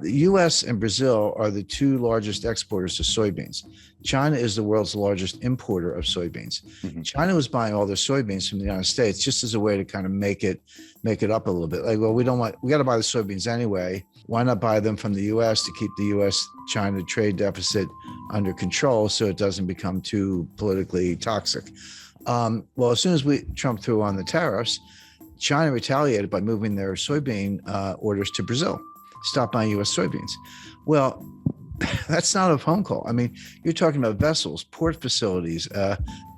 The US and Brazil are the two largest exporters of soybeans. China is the world's largest importer of soybeans. Mhm. China was buying all their soybeans from the United States just as a way to kind of make it up a little bit. Like, well, we got to buy the soybeans anyway. Why not buy them from the US to keep the US-China trade deficit under control so it doesn't become too politically toxic? Well, as soon as Trump threw on the tariffs, China retaliated by moving their soybean orders to Brazil, stop buying U.S. soybeans. Well, that's not a phone call. I mean, you're talking about vessels, port facilities,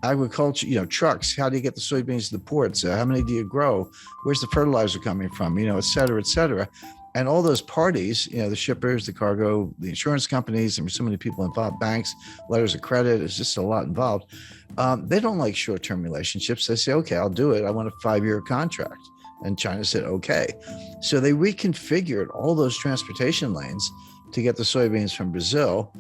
agriculture, trucks. How do you get the soybeans to the ports? How many do you grow? Where's the fertilizer coming from? Et cetera, et cetera. And all those parties, the shippers, the cargo, the insurance companies, and so many people involved, banks, letters of credit, it's just a lot involved. They don't like short-term relationships. They say, okay, I'll do it. I want a 5-year contract. And China said, okay. So they reconfigured all those transportation lanes to get the soybeans from Brazil.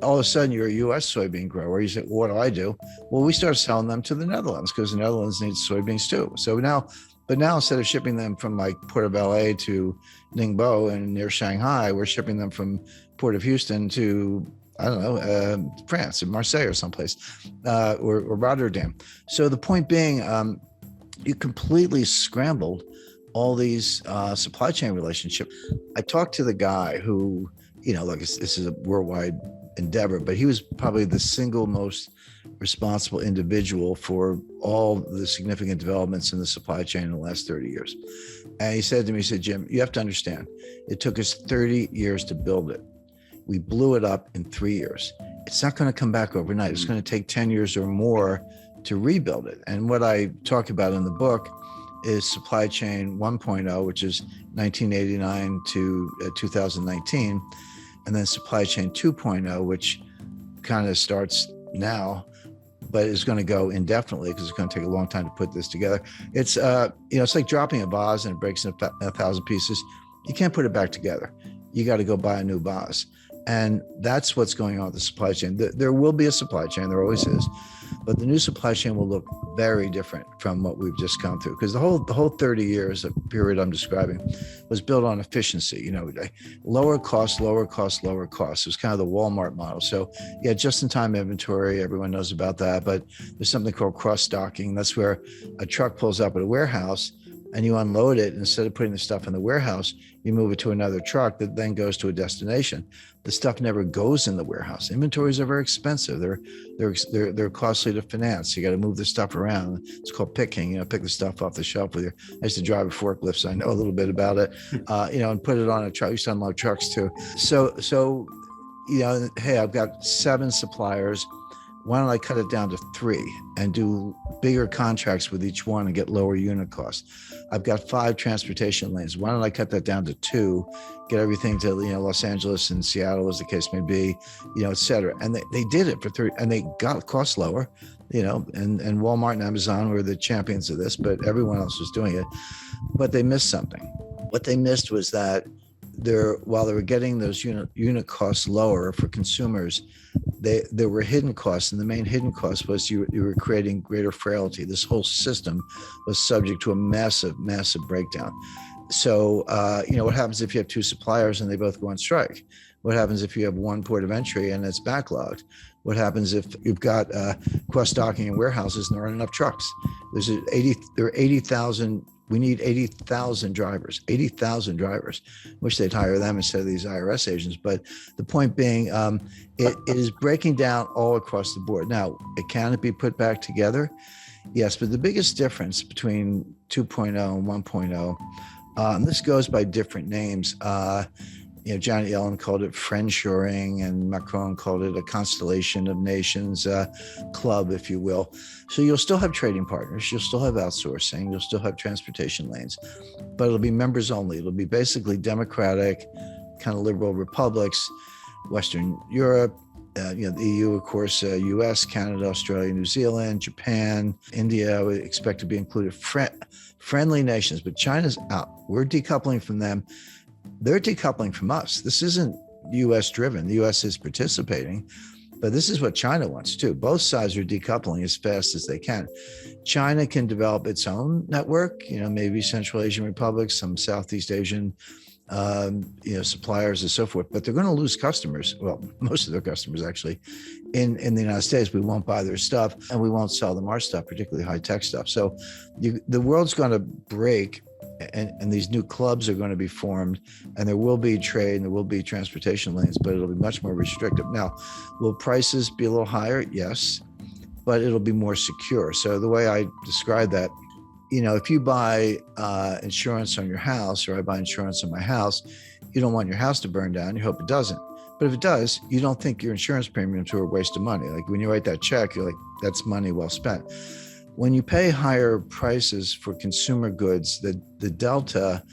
All of a sudden, you're a U.S. soybean grower. You say, well, what do? Well, we started selling them to the Netherlands because the Netherlands needs soybeans too. So now instead of shipping them from like Port of LA to Ningbo and near Shanghai, we're shipping them from Port of Houston to, I don't know, France, or Marseille or someplace, or Rotterdam. So the point being, you completely scrambled all these supply chain relationships. I talked to the guy who, look, this is a worldwide endeavor, but he was probably the single most responsible individual for all the significant developments in the supply chain in the last 30 years. And he said to me, Jim, you have to understand, it took us 30 years to build it. We blew it up in 3 years. It's not going to come back overnight. It's going to take 10 years or more to rebuild it. And what I talk about in the book is supply chain 1.0, which is 1989 to 2019, and then supply chain 2.0, which kind of starts now, but is going to go indefinitely because it's going to take a long time to put this together. It's it's like dropping a vase and it breaks in 1,000 pieces. You can't put it back together. You got to go buy a new vase. And that's what's going on with the supply chain. There will be a supply chain, there always is, but the new supply chain will look very different from what we've just gone through, because the whole 30 years of period I'm describing was built on efficiency, lower cost, lower cost, lower cost. It was kind of the Walmart model. So yeah, just-in-time inventory, everyone knows about that, but there's something called cross-stocking. That's where a truck pulls up at a warehouse and you unload it. Instead of putting the stuff in the warehouse, you move it to another truck that then goes to a destination. The stuff never goes in the warehouse. Inventories are very expensive. They're costly to finance. You got to move the stuff around. It's called picking. Pick the stuff off the shelf with your. I used to drive a forklift, so I know a little bit about it. And put it on a truck. I used to unload trucks too. So hey, I've got 7 suppliers. Why don't I cut it down to 3 and do bigger contracts with each one and get lower unit costs? I've got 5 transportation lanes. Why don't I cut that down to 2, get everything to Los Angeles and Seattle, as the case may be, et cetera. And they did it for 3, and they got costs lower, and Walmart and Amazon were the champions of this, but everyone else was doing it. But they missed something. What they missed was that while they were getting those unit costs lower for consumers, there were hidden costs, and the main hidden cost was you were creating greater frailty. This whole system was subject to a massive breakdown. So what happens if you have 2 suppliers and they both go on strike? What happens if you have one port of entry and it's backlogged? What happens if you've got cross-docking in warehouses and there aren't enough trucks? There are 80,000. We need 80,000 drivers, Wish they'd hire them instead of these IRS agents. But the point being, it is breaking down all across the board. Now, can it be put back together? Yes, but the biggest difference between 2.0 and 1.0, and this goes by different names. Janet Yellen called it friendshoring, and Macron called it a constellation of nations club, if you will. So you'll still have trading partners, you'll still have outsourcing, you'll still have transportation lanes, but it'll be members only. It'll be basically democratic, kind of liberal republics, Western Europe, the EU, of course, US, Canada, Australia, New Zealand, Japan, India, I would expect to be included. Friendly nations, but China's out. We're decoupling from them. They're decoupling from us. This isn't U.S. driven. The U.S. is participating, but this is what China wants too. Both sides are decoupling as fast as they can. China can develop its own network, maybe Central Asian republics, some Southeast Asian suppliers and so forth, but they're going to lose customers. Well, most of their customers actually in the United States. We won't buy their stuff and we won't sell them our stuff, particularly high tech stuff. So the world's going to break, and these new clubs are going to be formed, and there will be trade and there will be transportation lanes, but it'll be much more restrictive. Now, will prices be a little higher? Yes, but it'll be more secure. So the way I describe that, if you buy insurance on your house, or I buy insurance on my house, you don't want your house to burn down. You hope it doesn't. But if it does, you don't think your insurance premiums are a waste of money. Like when you write that check, you're like, that's money well spent. When you pay higher prices for consumer goods, the delta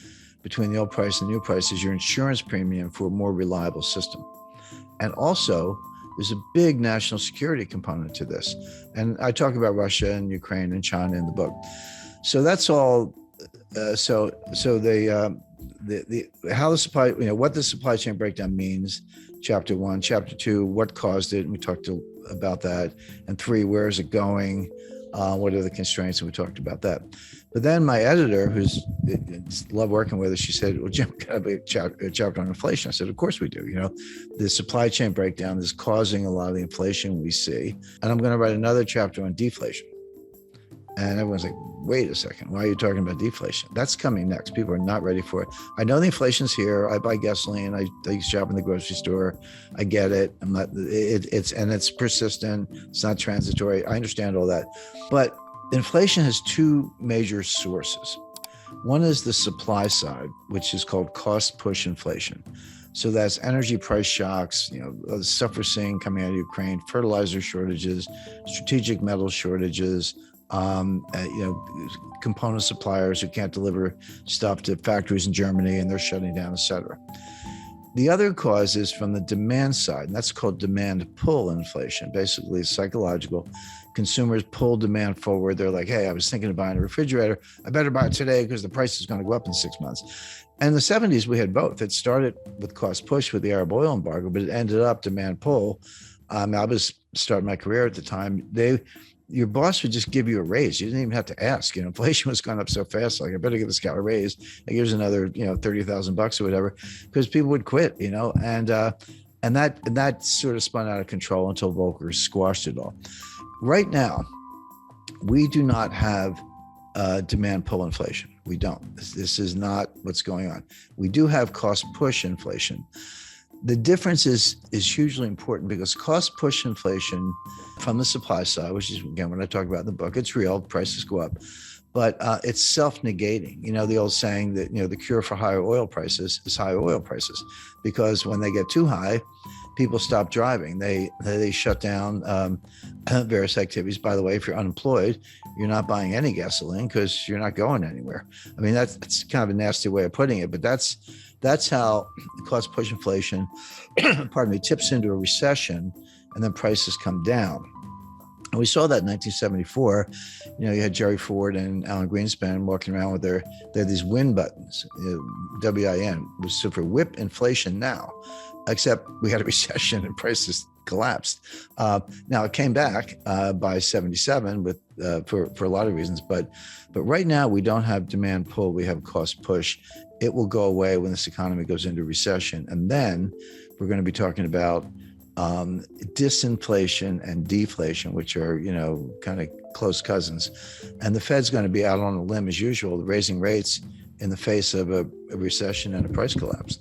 between the old price and the new price is your insurance premium for a more reliable system. And also, there's a big national security component to this. And I talk about Russia and Ukraine and China in the book. So that's all. So how the supply, what the supply chain breakdown means, chapter 1, chapter 2, what caused it, and we talked about that, and 3, where is it going, what are the constraints, and we talked about that. But then my editor, who's love working with us, she said, well, Jim, got to be a chapter on inflation. I said, of course we do. The supply chain breakdown is causing a lot of the inflation we see, and I'm going to write another chapter on deflation. And everyone's like, wait a second, why are you talking about deflation? That's coming next. People are not ready for it. I know the inflation's here. I buy gasoline. I shop in the grocery store. I get it. It's persistent. It's not transitory. I understand all that. But inflation has 2 major sources. One is the supply side, which is called cost push inflation. So that's energy price shocks, the stuff we're seeing coming out of Ukraine, fertilizer shortages, strategic metal shortages, component suppliers who can't deliver stuff to factories in Germany and they're shutting down, et cetera. The other cause is from the demand side, and that's called demand pull inflation. Basically, it's psychological. Consumers pull demand forward. They're like, hey, I was thinking of buying a refrigerator. I better buy it today because the price is going to go up in 6 months. And in the 70s, we had both. It started with cost push with the Arab oil embargo, but it ended up demand pull. I was starting my career at the time. Your boss would just give you a raise. You didn't even have to ask. Inflation was going up so fast. Like, I better give this guy a raise. Like, here's another, $30,000 or whatever, because people would quit. And that sort of spun out of control until Volcker squashed it all. Right now, we do not have demand pull inflation. We don't. This is not what's going on. We do have cost push inflation. The difference is hugely important because cost push inflation from the supply side, which is, again, when I talk about in the book, it's real, prices go up, but it's self-negating. The old saying that, the cure for higher oil prices is higher oil prices, because when they get too high, people stop driving. They shut down various activities. By the way, if you're unemployed, you're not buying any gasoline because you're not going anywhere. I mean, that's kind of a nasty way of putting it, but that's how cost push inflation, tips into a recession, and then prices come down. And we saw that in 1974. You had Jerry Ford and Alan Greenspan walking around with they had these win buttons, WIN, was so for whip inflation now, except we had a recession and prices collapsed. Now it came back by 77 with for a lot of reasons, but right now we don't have demand pull, we have cost push. It will go away when this economy goes into recession. And then we're going to be talking about disinflation and deflation, which are, kind of close cousins. And the Fed's going to be out on a limb as usual, raising rates in the face of a recession and a price collapse.